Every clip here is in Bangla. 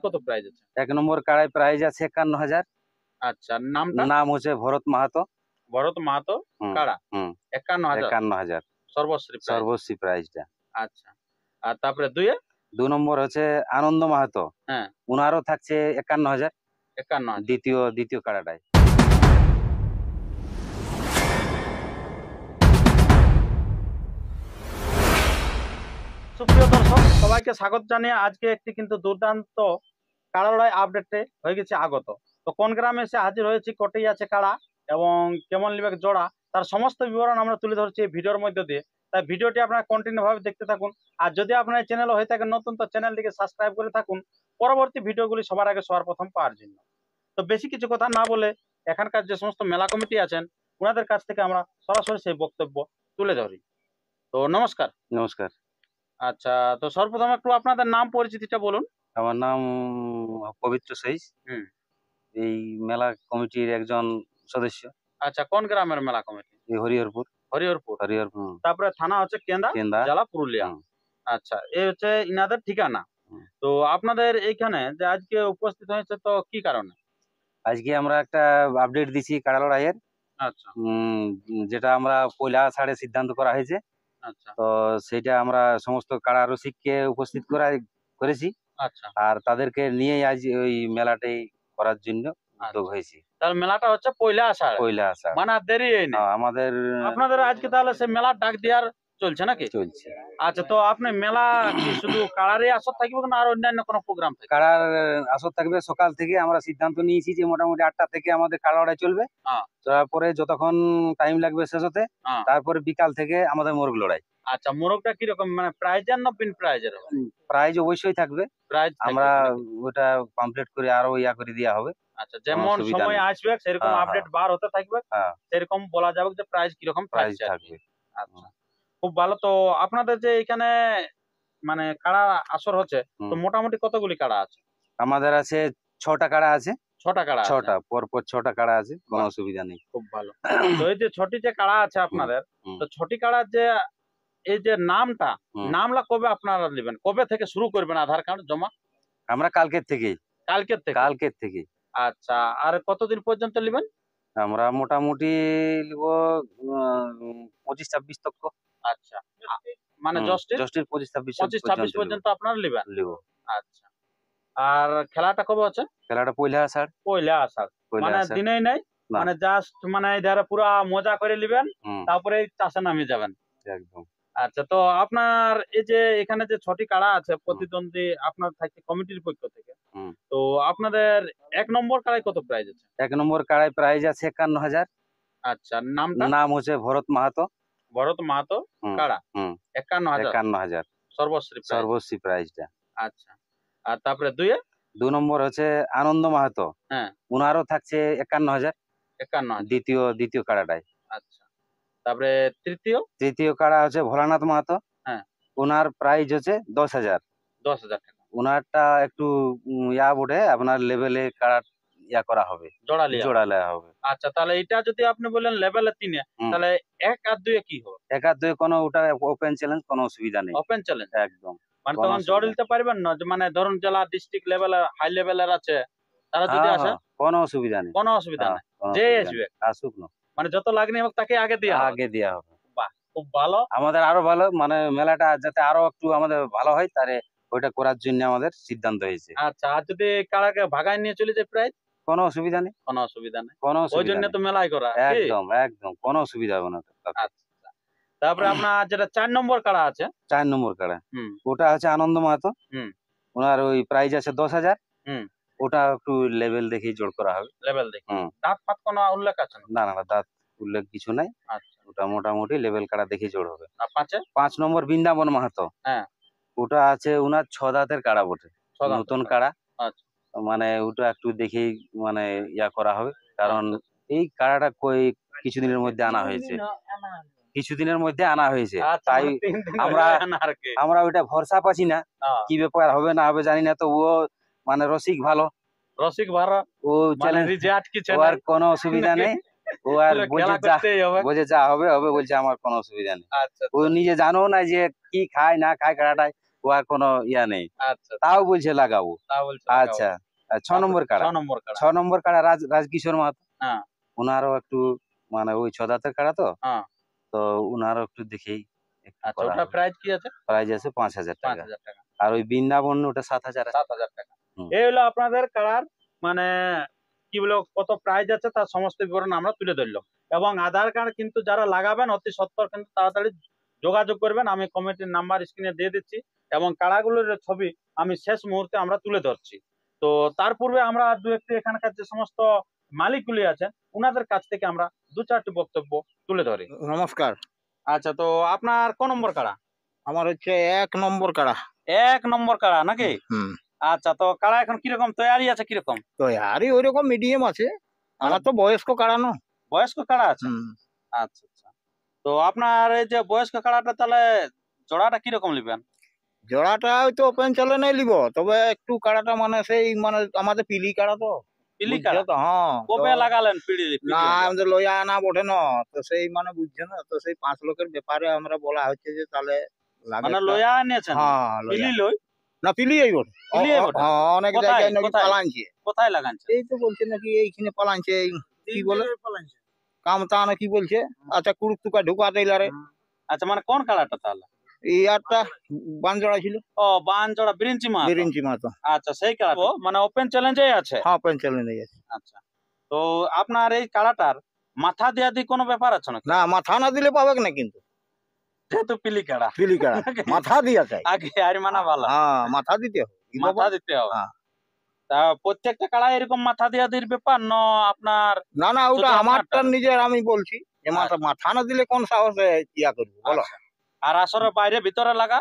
কত প্রাইস আছে? 1 নম্বর কাড়াই প্রাইজ আছে 51,000। আচ্ছা, নামটা? নাম হচ্ছে ভরত মাহাতো। ভরত মাহাতো হুম কাড়া। হুম 51,000 51,000 সর্বশ্রী প্রাইস। সর্বশ্রী প্রাইজটা। আচ্ছা, আর তারপরে দুইয়ে? 2 নম্বর হচ্ছে আনন্দ মাহাতো। হ্যাঁ, উনারও থাকছে 51,000 51,000। দ্বিতীয় কাড়াটায়। সুপ্রিয় দর্শক, সবাইকে স্বাগত জানিয়ে আজকে একটি কিন্তু দুর্দান্ত কাড়া লড়াই আপডেটে হয়ে গেছে আগত। তো কোন গ্রামে এসে হাজির হয়েছি, কটেই আছে কাড়া এবং কেমন লিবে জোড়া, তার সমস্ত বিবরণ আমরা তুলে ধরছি এই ভিডিওর মধ্যে দিয়ে। তাই ভিডিওটি আপনারা কন্টিনিউ ভাবে দেখতে থাকুন। আর যদি আপনার এই চ্যানেল হয়ে থাকেন নতুন, তো চ্যানেলটিকে সাবস্ক্রাইব করে থাকুন পরবর্তী ভিডিওগুলি সবার আগে সবার প্রথম পাওয়ার জন্য। তো বেশি কিছু কথা না বলে এখানকার যে সমস্ত মেলা কমিটি আছেন ওনাদের কাছ থেকে আমরা সরাসরি সেই বক্তব্য তুলে ধরি। তো নমস্কার। নমস্কার। আচ্ছা, তো সর্বপ্রথম একটু আপনাদের নাম পরিচিতিটা বলুন। আমার নাম পবিত্র সইস। হুম। এই মেলা কমিটির একজন সদস্য। আচ্ছা, কোন গ্রামের মেলা কমিটি? এই হরিহরপুর। হরিহরপুর। হরিহরপুর। তারপরে থানা হচ্ছে কেন্দা, কেন্দা। জেলা পুরুলিয়া। হুম, আচ্ছা, এই হচ্ছে ইনাদের ঠিকানা। হুম। তো আপনাদের এইখানে যে আজকে উপস্থিত হয়েছে তো কি কারণে? আজকে আমরা একটা আপডেট দিছি কাড়া লড়াইয়ের। আচ্ছা, যেটা আমরা পয়লা ছাড়ে সিদ্ধান্ত করা হয়েছে। আচ্ছা, তো সেইটা আমরা সমস্ত কাড়া রসিককে উপস্থিত করেছি। আচ্ছা, আর তাদেরকে নিয়েই আজ ওই মেলাটাই করার জন্য উদ্যোগ আচ্ছা। হয়েছি। তাহলে মেলাটা হচ্ছে পয়লা আষাঢ়, পয়লা আষাঢ়। মানে আর দেরি হয়নি। আমাদের আপনাদের আজকে তাহলে সে মেলার ডাক দেওয়ার চলছে নাকি? চলছে। আচ্ছা, তো আপনি মেলা কি শুধু কাড়ারই আসর থাকবে না আর অন্যান্য কোনো প্রোগ্রাম থাকবে? কাড়ার আসর থাকবে সকাল থেকে। আমরা সিদ্ধান্ত নিয়েছি যে মোটামুটি 8টা থেকে আমাদের কাড়া লড়াই চলবে। হ্যাঁ, তারপরে যতক্ষণ টাইম লাগবে শেষ হতে, হ্যাঁ। তারপরে বিকাল থেকে আমাদের মোরগ লড়াই। আচ্ছা, মোরগটা কিরকম, মানে প্রাইজের না বিন প্রাইজের? প্রাইজ অবশ্যই থাকবে। প্রাইজ আমরা ওটা কমপ্লিট করে আরো করে দেওয়া হবে। আচ্ছা, যেমন অসুবিধা সময় নেই। আসবে সেরকম হ্যাঁ, আপডেট বার হতে থাকবে। হ্যাঁ, সেরকম বলা যাবে যে প্রাইস কিরকম প্রাইজ থাকছে আর কি। থাকবে। আচ্ছা, খুব ভালো। তো আপনাদের যে এখানে মানে কাড়া আসর হচ্ছে, তো হুম। মোটামুটি কতগুলি কাড়া আছে? আমাদের আছে 6টা কাড়া আছে। 6টা কাড়া আছে। 6টা পরপর 6টা কাড়া আছে, কোনো বাহ, অসুবিধা নেই। খুব ভালো। তো এই যে 6টি যে কাড়া আছে হুম, আপনাদের, হুম, তো 6টি কাড়ার যে এই যে নামটা, হুম। নামলা কবে আপনারা নেবেন, কবে থেকে শুরু করবেন আধার কার্ড জমা? আমরা কালকের থেকেই। কালকের থেকে? কালকের থেকেই। আচ্ছা, আর কতদিন পর্যন্ত নেবেন? আমরা মোটামুটি নিব 25-26 তক। আচ্ছা, মানে জ্যৈষ্ঠের জ্যৈষ্ঠের 25-26 25-26 পর্যন্ত পর্যন্ত আপনারা নেবেন? লিব। আচ্ছা, আর খেলাটা কবে হচ্ছে? খেলাটা পয়লা আষাঢ়। পয়লা আষাঢ়, পয়লা মানে আষাঢ়। দিনেই নাই, না। মানে জাস্ট মানে ধারে পুরা মজা করে নেবেন, হুম, তারপরে চাষে নামিয়ে যাবেন। একদম। আচ্ছা, তো আপনার এই যে এখানে যে 6টি কাড়া আছে হুম, প্রতিদ্বন্দ্বী আপনার থাকছে কমিটির পক্ষ থেকে, হুম। তো আপনাদের 1 নম্বর কাড়ায় কত প্রাইজ আছে? 1 নম্বর কাড়াই প্রাইজ আছে 51,000। আচ্ছা, নামটা? নাম হচ্ছে ভরত মাহাতো। ভরত মাহাতো হুম, কাড়া। হুম। 51,000 51,000 সর্বশ্রী প্রাইজ। সর্বশ্রী প্রাইজটা। আচ্ছা, আর তারপরে দুইয়ে? 2 নম্বর হচ্ছে আনন্দ মাহাতো। হ্যাঁ, উনারও থাকছে 51,000 51,000। দ্বিতীয় কাড়াটায়। আচ্ছা, তারপরে তৃতীয়? তৃতীয় কাড়া হচ্ছে ভোলানাথ মাহাতো। হ্যাঁ, উনার প্রাইজ হচ্ছে 10,000। 10,000 টাকা উনারটা একটু বটে, আপনার লেভেলে কাড়া করা হবে, জোড়া লিয়া হবে। জোড়া নেওয়া হবে। আচ্ছা, তাহলে এটা যদি আপনি বললেন লেভেলে 3 এ, হুম। তাহলে 1 আর 2 এ কি হবে? 1 আর 2 কোনো ওটা ওপেন চ্যালেঞ্জ, কোনো অসুবিধা নেই। Open challenge? একদম মানে কোনো তখন জোর অসুবিধা নেই। দিতে পারবেন না? যে মানে ধরুন জেলা ডিস্ট্রিক্ট লেভেলের হাই লেভেলের আছে, তারা যদি হ্যাঁ, আসে হ্যাঁ, কোনো অসুবিধা নেই। কোনো অসুবিধা হ্যাঁ, নাই। কোনো যে অসুবিধা নেই। আসবে আসুক না। মানে যত লাগনি হোক তাকে আগে দেয়া হবে। আগে দেয়া হবে। বাহ, খুব ভালো। আমাদের আরো ভালো, মানে মেলাটা যাতে আরো একটু আমাদের ভালো হয়, তারে ওইটা করার জন্য আমাদের সিদ্ধান্ত হয়েছে। আচ্ছা, আর যদি কারাকে ভাগায় নিয়ে চলে যায় প্রাইজ? কোনো অসুবিধা নেই। কোনো অসুবিধা নাই। কোনো ওই অসুবিধা জন্য নেই। তো মেলায় করা, কি? একদম, একদম কোনো অসুবিধা হবে না তাতে। আচ্ছা, তারপরে আপনার যেটা 4 নম্বর কাড়া আছে। 4 নম্বর কাড়া। হুম, ওটা হচ্ছে আনন্দ মাহাতো। হুম, ওনার ওই প্রাইজ আছে 10,000। হুম। ওটা একটু লেভেল দেখেই জোর করা হবে। লেভেল দেখি। হুম। দাঁত ফাঁত কোনো উল্লেখ আছে না? না, না, না, দাঁত উল্লেখ কিছু নাই। আচ্ছা, ওটা মোটামুটি লেভেল কাড়া দেখেই জোর হবে। আর 5 এ? 5 নম্বর বৃন্দাবন মাহাতো। হ্যাঁ, ওটা আছে উনার 6 দাঁতের কাড়া বটে। 6 দাঁতের নতুন কাড়া। কাড়া। আচ্ছা, মানে ওটা একটু দেখেই মানে করা হবে। কারণ আচ্ছা। এই কাড়াটা কিছুদিনের মধ্যে আনা হয়েছে। কিছুদিনের মধ্যে আনা হয়েছে। আচ্ছা, তাই মানে 3 দিন আমরা হলো না আর কি। আমরা ওইটা ভরসা পাচ্ছি না। হ্যাঁ, কি ব্যাপার হবে না হবে জানি না। তো ও মানে রসিক ভালো। রসিক ভাড়া ও মানে চ্যালেঞ্জ, রিজে আটকিছে ও নাই আর কোনো অসুবিধা নাকি? নেই। ও আর খেলা করতেই হবে। বলছে যা হবে হবে, বলছে আমার কোনো অসুবিধা নেই। আচ্ছা, ও আচ্ছা। নিজে জানো না যে কি খায় না খায় কাড়াটায়। ওয়া কোনো ইয়া নেই, আচ্ছা তাও বলছে লাগাবো। তা বলছে আচ্ছা, আর 6 নম্বর কাড়া, 6 নম্বর কাড়া। 6 নম্বর কাড়া রাজকিশোর মাহাতো। হ্যাঁ উনারও একটু মানে ওই 6 দাঁতের কাড়া তো, হ্যাঁ। তো উনারও একটু দেখেই একটু আচ্ছা করা ওটা হবে। প্রাইস কি আছে? প্রাইস আছে 5,000 টাকা। 5,000 টাকা। আর ওই বৃন্দাবন ওটা 7,000 আছে। 7,000 টাকা। হুম। এই হলো আপনাদের কাড়ার মানে কি বলে কত প্রাইস আছে তার সমস্ত বিবরণ আমরা তুলে ধরলাম। এবং আধার কার্ড কিন্তু যারা লাগাবেন অতি সত্বর কিন্তু তাড়াতাড়ি যোগাযোগ করবেন। আমি কমিটির নাম্বার স্ক্রিনে দিয়ে দিচ্ছি এবং কাড়াগুলোর ছবি আমি শেষ মুহূর্তে আমরা তুলে ধরছি। তো তার পূর্বে আমরা দু একটি এখানকার যে সমস্ত মালিকগুলি আছেন উনাদের কাছ থেকে আমরা 2-4টি বক্তব্য তুলে ধরি। নমস্কার, আচ্ছা, তো আপনার কোন নম্বর কাড়া? আমার হচ্ছে 1 নম্বর কাড়া। 1 নম্বর কাড়া নাকি? হুম। আচ্ছা, তো কাড়া এখন কিরকম তৈয়ারি আছে কিরকম? তো আরই ওইরকম মিডিয়াম আছে। আমার তো বয়স্ক কাড়া না। বয়স্ক কাড়া আছে? হুম। আচ্ছা আচ্ছা। তো আপনার এই যে বয়স্ক কাড়াটা তাহলে জোড়াটা কিরকম নেবেন? জোড়াটা হয়তো ওপেন চ্যালেঞ্জে নিব, তবে একটু কাড়াটা মানে সেই মানে আমাদের পিলি কাড়া তো, পিলি বুঝছো কাড়া? তো? হ্যাঁ, তো কবে লাগালেন পিলি? না আমাদের লইয়া আনা বটে না, তো সেই মানে বুঝছো না, তো সেই 5 লোকের ব্যাপারে আমরা বলা হচ্ছে যে তাহলে লাগে মানে একটা। লয়া এনেছেন? হ্যাঁ, পিলি লইয়া লই? না, পিলি এই বটে। পিলি এই বটে? হ্যাঁ, অনেক কোথায় জায়গায় নাকি কোথায় পালানছে। কোথায় লাগানছেন? এই তো বলছে নাকি এইখানে পালানছে, এই কি বলে কামতা না কি বলছে। আচ্ছা, কুড়ুক টুকা ঢুকা দিলারে। আচ্ছা, মানে কোন কাড়াটা তাহলে? এই আটটা বান জোড়া ছিল, ও বান জোড়া বিরিঞ্চি মাছ। বিরিঞ্চি মাতো। আচ্ছা, সেই কাড়া মানে ওপেন চ্যালেঞ্জেই আছে। হ্যাঁ, ওপেন চ্যালেঞ্জে আছে। আচ্ছা, তো আপনার এই কাড়াটার মাথা দেয়া দিয়ে কোনো ব্যাপার আছে নাকি? না, মাথা না দিলে পাবে না, কিন্তু যেহেতু পিলি কাড়া পিলি কাড়া মাথা দিয়া চাই। আগে আর মানা ভালো। হ্যাঁ, মাথা দিতে হবে। কি বাবা? মাথা দিতে হবে। হ্যাঁ। তা প্রত্যেকটা কাড়া এরকম মাথা দেয়া দির ব্যাপার না আপনার? না না, ওটা শুধু আমারটা আপনারটা? নিজের আমি বলছি যে মাথা মাথা না দিলে কোন সাহসে ইয়া করবো বলো। আচ্ছা। আর আসরের বাইরে ভিতরে লাগা?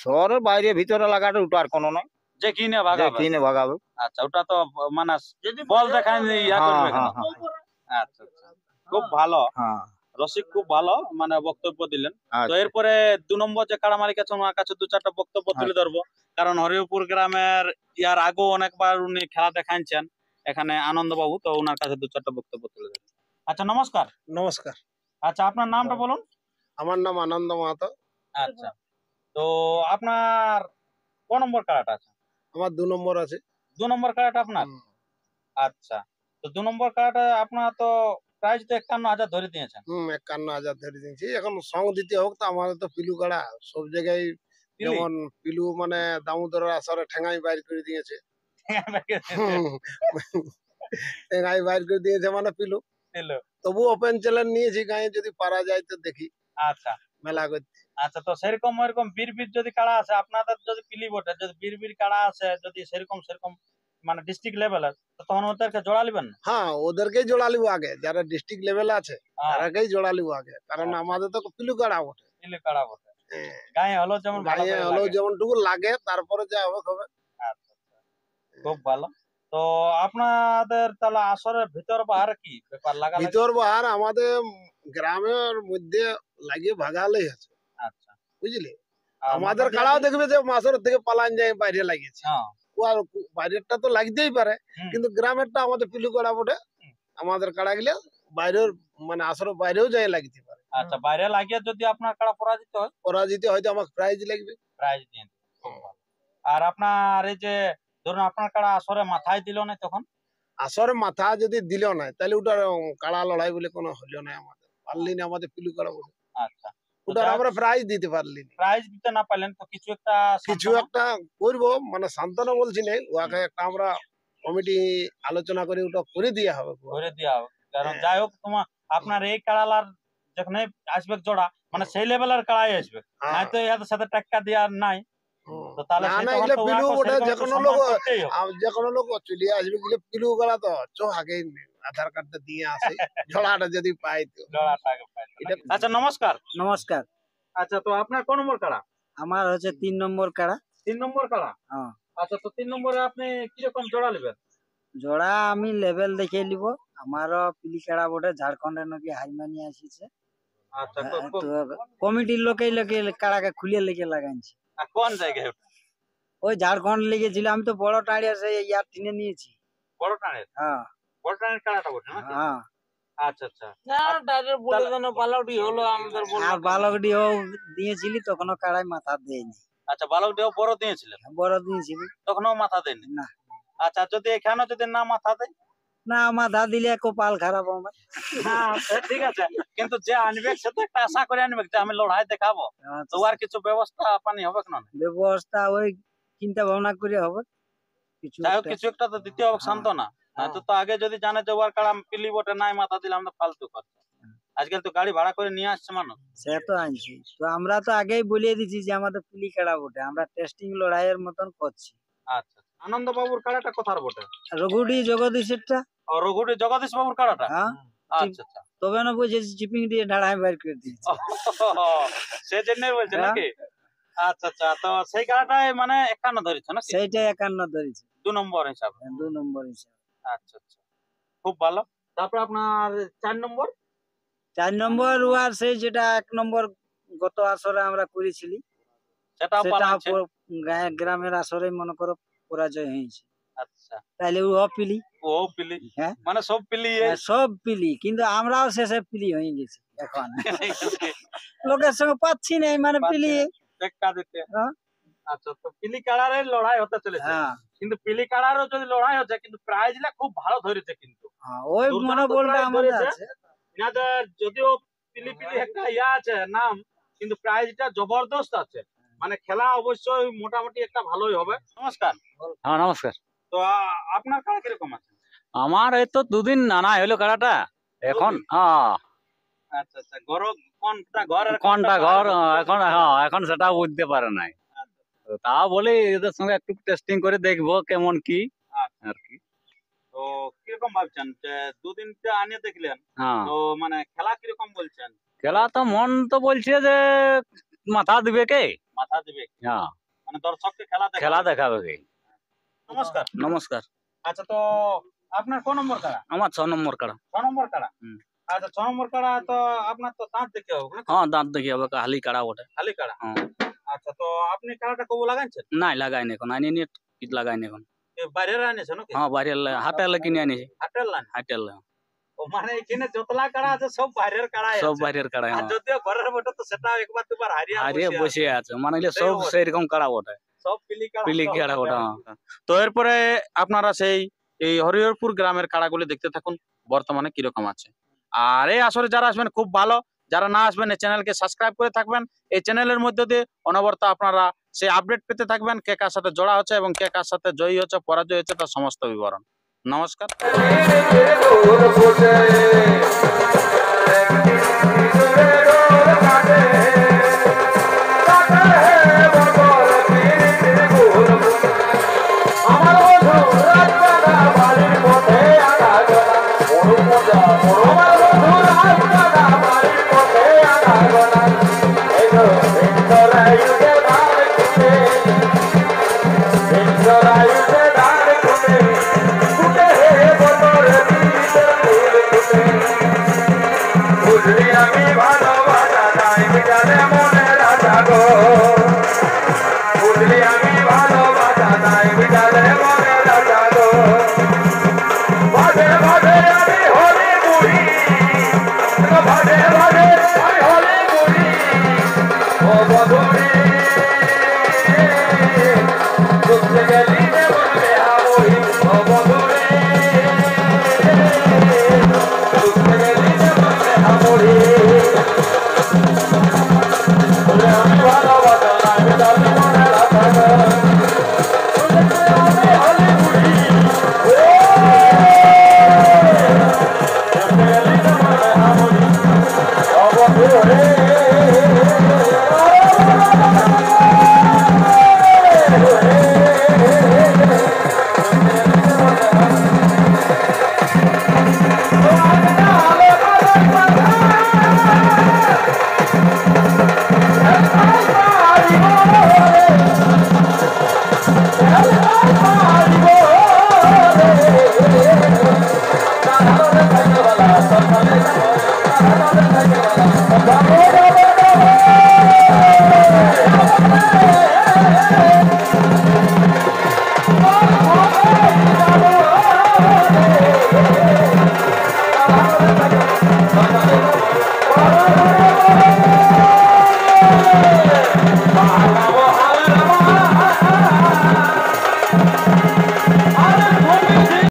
শহরের বাইরে ভিতরে লাগাটা ওটা আর কোনো নয়, যে কিনে যে ভাগাবে? কিনে ভাগাবে। আচ্ছা, ওটা তো মানে বল দেখায় ইয়া হ্যাঁ করবে হ্যাঁ কেন? হ্যাঁ আচ্ছা আচ্ছা, খুব ভালো হ্যাঁ। রসিক, খুব ভালো মানে বক্তব্য দিলেন। তো আচ্ছা এরপরে 2 নম্বর যে কাড়া মালিক আছে ওনার কাছে 2-4টা বক্তব্য তুলে ধরবো। কারণ হরিপুর গ্রামের ইয়ার আগেও অনেকবার উনি খেলা দেখাইছেন এখানে আনন্দবাবু, তো ওনার কাছে 2-4টা বক্তব্য তুলে ধরবো। আচ্ছা, নমস্কার। নমস্কার, আচ্ছা, আপনার নামটা বলুন। আমার নাম আনন্দ মাহাতো। আচ্ছা, তো আপনার কোন নম্বর কাড়াটা আছে? আমার 2 নম্বর আছে। 2 নম্বর কাড়াটা আপনার? হুম, আচ্ছা, তো 2 নম্বর কাড়াটা আপনার তো প্রাইস তো 51,000 ধরে দিয়েছেন। 51,000 ধরে দিয়েছি। এখন সং দিতে হোক, তো আমাদের তো পিলু কাড়া সব জায়গায়। পিলি? যেমন পিলু মানে দামোদরের আসরে ঠেঙ্গাই বাইর করে দিয়েছে। ঠেঙ্গাই বাইর করে দিয়েছে মানে পিলু। ছিল। তবু ওপেন চ্যালেঞ্জ নিয়েছি, গায়ে যদি পারা যায় তো দেখি আচ্ছা মেলা করতে। আচ্ছা, তো সেরকম ওইরকম বীর যদি কাড়া আছে আপনাদের, যদি পিলি বটে যদি বীর কাড়া আছে, যদি সেরকম সেরকম মানে ডিস্ট্রিক্ট লেভেলের, তো তখন ওদেরকে জোড়া লিবেন না? হ্যাঁ, ওদেরকেই জোড়া লিব আগে, যারা ডিস্ট্রিক্ট লেভেলে আছে হ্যাঁ, তারাকেই জোড়া লিব আগে, কারণ আচ্ছা। আমাদের তো পিলু কাড়া বটে। পিলি কাড়া বটে, হ্যাঁ, গায়ে হলো যেমন ভালো গায়ে করে হলো লাগে। যেমনটুকু লাগে, তারপরে যা হবে হবে। আচ্ছা আচ্ছা, খুব ভালো। তো আপনাদের তাহলে আসরের ভিতর বাহার কি ব্যাপার লাগা? ভিতর বাহার আমাদের গ্রামের মধ্যে লাগিয়ে ভাগালেই আছে, আচ্ছা, বুঝলি। আর আমাদের মাথা দিয়া কাড়াও দিয়ে? দেখবে যে মাসের থেকে পালান যায় বাইরে লাগিয়েছে। হ্যাঁ। ও আর বাইরেরটা তো লাগতেই পারে, হুম, কিন্তু গ্রামেরটা আমাদের পিলু কাড়া বটে। হুম। আমাদের কাড়া গেলে বাইরের মানে আসরের বাইরেও যায় লাগতে পারে। আচ্ছা, বাইরে লাগিয়ে যদি আপনার কাড়া পরাজিত হয় পরাজিত হয়তো আমাকে প্রাইজ লাগবে। প্রাইজ দিয়ে দেবে। খুব ভালো। আর আপনার এই যে ধরুন আপনার কাড়া আসরে মাথায় দিল না তখন? আসরে মাথা যদি দিল না, তাহলে ওটার কাড়া লড়াই বলে কোনো হলো না, আমাদের পারলি না, আমাদের পিলু কাড়া বটে। আচ্ছা, তো ওটার আমরা প্রাইজ দিতে পারলি না। প্রাইজ দিতে না পারলেন তো কিছু একটা কিছু সান্ত্বনা? একটা করবো, মানে সান্ত্বনা বলছি না, ওকে একটা আমরা কমিটি আলোচনা করে ওটা করে দেওয়া হবে। করে দেওয়া হবে। কারণ হ্যাঁ। যাই হোক তোমার আপনার এই কাড়ালার যেখানে আসবে জোড়া মানে সেই লেভেলের কাড়াই আসবে, হ্যাঁ। নয়তো এর সাথে টাক্কা দেওয়ার নাই। তো তাহলে না সেই না, তখন এগুলো তো পিলু উহাকে বটে, সেরকম যে একটু কোনো সম্মান লোক করতেই হবে। যে কোনো লোক চলে আসবে, গেলে পিলু গলা তো চ আগে আধার কার্ডটা দিয়ে আসে, ঝোড়াটা যদি পাই তো। জোড়াটা আগে পাইতো এটা নাকি? আচ্ছা, নমস্কার। নমস্কার, আচ্ছা, তো আপনার কোন নম্বর কাড়া? আমার হচ্ছে 3 নম্বর কাড়া। 3 নম্বর কাড়া? হ্যাঁ, আচ্ছা, তো 3 নম্বরে আপনি কিরকম জোড়া নেবেন? জোড়া আমি লেভেল দেখে নিব। আমারও পিলি কাড়া বটে, ঝাড়খণ্ডের নাকি হাইমানি আসিছে। আচ্ছা, তো কমিটির লোকেই লোকে কাড়াকে খুলে লেগে লাগাইছে। কোন জায়গায় ওটা? ওই ঝাড়খণ্ড লেগেছিল, আমি তো বড় টাড়িয়া সেই ইয়ার টিনে নিয়েছি। বড় টানের? হ্যাঁ বড় টানের কাড়াটা বটে নাকি? হ্যাঁ। আচ্ছা আচ্ছা, আর বালকডি দিয়েছিলি তখনও কাড়াই মাথা দেয়নি। আচ্ছা, বালক দেহ বড় দিয়েছিলেন, বড় দিয়েছিল। তখনও মাথা দেয়নি। না। আচ্ছা, যদি এখানে যদি না মাথা দেয়? না, মাথা দিলে কপাল খারাপ আমার। হ্যাঁ, সে ঠিক আছে, কিন্তু যে আনবে সে তো একটা আশা করে আনবে যে আমি লড়াই দেখাবো, তো আর কিছু ব্যবস্থা পানি হবে না? ব্যবস্থা ওই চিন্তা ভাবনা করে হবে কিছু যাই হোক, একটা। কিছু একটা তো দিতে হবে সান্ত্বনা। হ্যাঁ। তো আগে যদি জানে যে ওর কাড়া পিলি বটে নাই মাথা দিলাম তো ফালতু কথা। আজকাল তো গাড়ি ভাড়া করে নিয়ে আসছে মানুষ। সে তো আনছি, তো আমরা তো আগেই বলিয়ে দিছি যে আমাদের পিলি কাড়া বটে, আমরা টেস্টিং লড়াইয়ের মতন করছি। আচ্ছা, আনন্দ বাবুর কাড়াটা কোথার বটে? রঘুডি জগদীশেরটা। ও, রঘুটি জগদীশ বাবুর কাড়াটা? হ্যাঁ, আচ্ছা আচ্ছা। তবে না বুঝেছি চিপিং দিয়ে ঢাড়ায় বাইর করে দিয়েছি। সেই জন্যই বলছে হ্যাঁ। নাকি? আচ্ছা আচ্ছা, তো সেই কাড়াটাই মানে 51 ধরেছে নাকি? সেইটা 51 ধরেছে, 2 নম্বর হিসাবে। 2 নম্বর হিসাবে। আচ্ছা আচ্ছা, খুব ভালো। তারপর আপনার 4 নম্বর? 4 নম্বর ওয়ার সেই যেটা 1 নম্বর গত আসরে আমরা করেছিলি, সেটাও সেটা পালা আছে? গ্রামের আসরে মনে করো পরাজয় হয়েছে। আচ্ছা, তাইলে ও পিলি। ও পিলি, হ্যাঁ। মানে সব পিলি সব পিলি, কিন্তু আমরাও শেষে পিলি হয়ে গেছি এখন। লোকের সঙ্গে পাচ্ছি না মানে পিলি। টেক্কা দিতে। হ্যাঁ। আচ্ছা, তো পিলি কাড়ারের লড়াই হতে চলেছে, হ্যাঁ, কিন্তু পিলি কাড়ারও যদি লড়াই হচ্ছে, কিন্তু প্রাইজটা খুব ভালো ধরেছে কিন্তু। হ্যাঁ, ওই দুর্দান্ত মনোবলটা প্রাইজ আমাদের ধরেছে। আছে। ইনাদের যদিও পিলি পিলি একটা ইয়া আছে নাম, কিন্তু প্রাইজটা জবরদস্ত আছে। মানে খেলা অবশ্যই মোটামুটি একটা ভালোই হবে। নমস্কার। হ্যাঁ, নমস্কার। তো আপনার কাড়া কিরকম আছে? আমার এই তো 2 দিন আনা হইলো কাড়াটা এখন। হ্যাঁ, আচ্ছা আচ্ছা, ঘর কোনটা ঘরের কোনটা ঘর এখন, কোনটা হ্যাঁ এখন সেটা বুঝতে পারে নাই। তো তা বলি এদের সঙ্গে একটু টেস্টিং করে দেখবো কেমন কি আর কি। তো কিরকম ভাবছেন যে 2 দিনটা আনিয়ে দেখলেন, হ্যাঁ, তো মানে খেলা কিরকম বলছেন? খেলা তো মন তো বলছে যে মাথা দিবে কে। মাথা দিবে? হ্যাঁ, মানে দর্শককে খেলা খেলা দেখাবে। দেখাবে কে। নমস্কার। নমস্কার। আচ্ছা, তো আপনার কোন নম্বর কাড়া? আমার 6 নম্বর কাড়া। 6 নম্বর কাড়া। হুম। আচ্ছা, 6 নম্বর কাড়া, তো আপনার তো দাঁত দেখতে হবে নাকি? হ্যাঁ, দাঁত দেখি হবে হালি কাড়া ওটা। খালি কাড়া। হ্যাঁ। আচ্ছা, তো আপনি কাড়াটা কবু লাগাইছেন? নাই লাগাইনি এখন, আনি নি লাগাইনি এখন। বাইরের আনিয়েছে নাকি? হ্যাঁ, বাইরে হাটে কিনে আনিছি। হাটের লাইন? হাটের ও, মানে এখানে যতলা কাড়া আছে সব বাইরের কাড়াই সব আছে। বাইরের কাড়া। আর হ্যাঁ, যদিও ঘরের বটে তো সেটা একবার দুবার হারিয়ে হারিয়ে বসে আছে, মানে এগুলো সেই সব অবস্থা। সেইরকম কাড়া ওটা। সব পিলি কাড়া। পিলি কাড়া ওটা। তো এরপরে আপনারা সেই এই হরিহরপুর গ্রামের কাড়াগুলি দেখতে থাকুন বর্তমানে কিরকম আছে। আর এই আসরে যারা আসবেন খুব ভালো, যারা না আসবেন এই চ্যানেলকে সাবস্ক্রাইব করে থাকবেন। এই চ্যানেলের মধ্যে দিয়ে অনবরত আপনারা সেই আপডেট পেতে থাকবেন, কে কার সাথে জোড়া হচ্ছে এবং কে কার সাথে জয়ী হচ্ছে পরাজয় হচ্ছে তার সমস্ত বিবরণ। নমস্কার।